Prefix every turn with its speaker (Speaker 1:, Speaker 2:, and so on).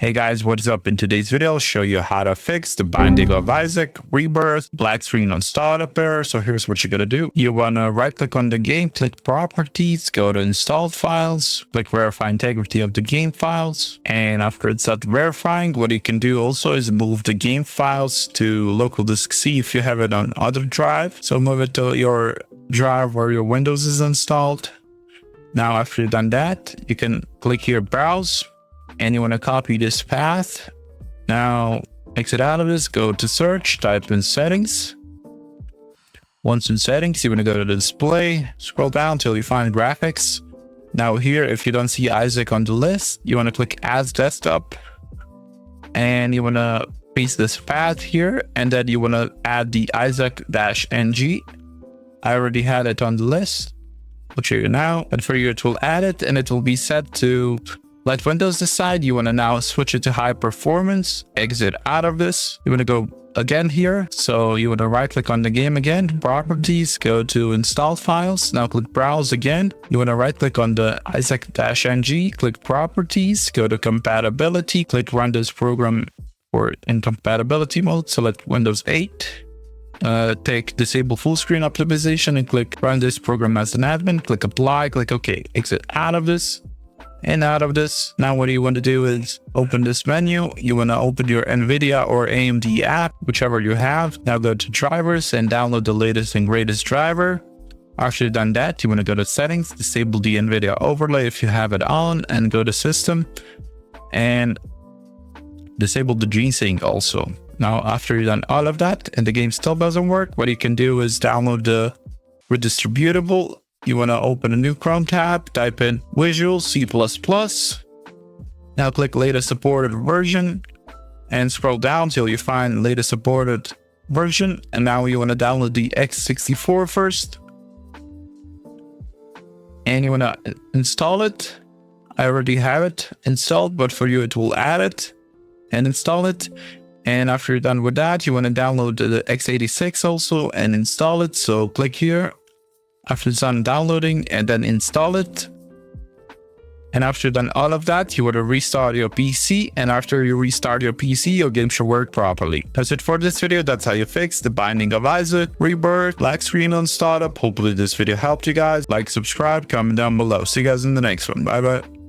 Speaker 1: Hey guys, what's up? In today's video, I'll show you how to fix the Binding of Isaac, Rebirth, black screen on startup error. So here's what you're gonna do. You wanna right click on the game, click properties, go to installed files, click verify integrity of the game files. And after it's done verifying, what you can do also is move the game files to local disk C if you have it on other drive. So move it to your drive where your Windows is installed. Now, after you've done that, you can click here, browse, and you want to copy this path. Now exit out of this, go to search, type in settings. Once in settings, you want to go to the display, scroll down till you find graphics. Now here, if you don't see Isaac on the list, you want to click as desktop, and you want to paste this path here, and then you want to add the Isaac-ng. I already had it on the list. I'll show you now, but for you it will add it, and it will be set to let Windows decide. You want to now switch it to high performance, exit out of this. You want to go again here. So you want to right click on the game again, properties, go to installed files. Now click browse again. You want to right click on the Isaac-ng, click properties, go to compatibility, click run this program for in compatibility mode, select Windows 8. Take disable full screen optimization and click run this program as an admin, click apply, click OK, exit out of this. And out of this, now what you want to do is open this menu. You want to open your NVIDIA or AMD app, whichever you have. Now go to drivers and download the latest and greatest driver. After you've done that, you want to go to settings, disable the NVIDIA overlay if you have it on, and go to system and disable the G-Sync also. Now, after you've done all of that and the game still doesn't work, what you can do is download the redistributable. You want to open a new Chrome tab, type in Visual C++. Now click latest supported version and scroll down till you find latest supported version. And now you want to download the x64 first. And you want to install it. I already have it installed, but for you it will add it and install it. And after you're done with that, you want to download the x86 also and install it. So click here. After it's done downloading, and then install it. And after you've done all of that, you want to restart your PC. And after you restart your PC, your game should work properly. That's it for this video. That's how you fix the Binding of Isaac, Rebirth, black screen on startup. Hopefully this video helped you guys. Like, subscribe, comment down below. See you guys in the next one. Bye bye.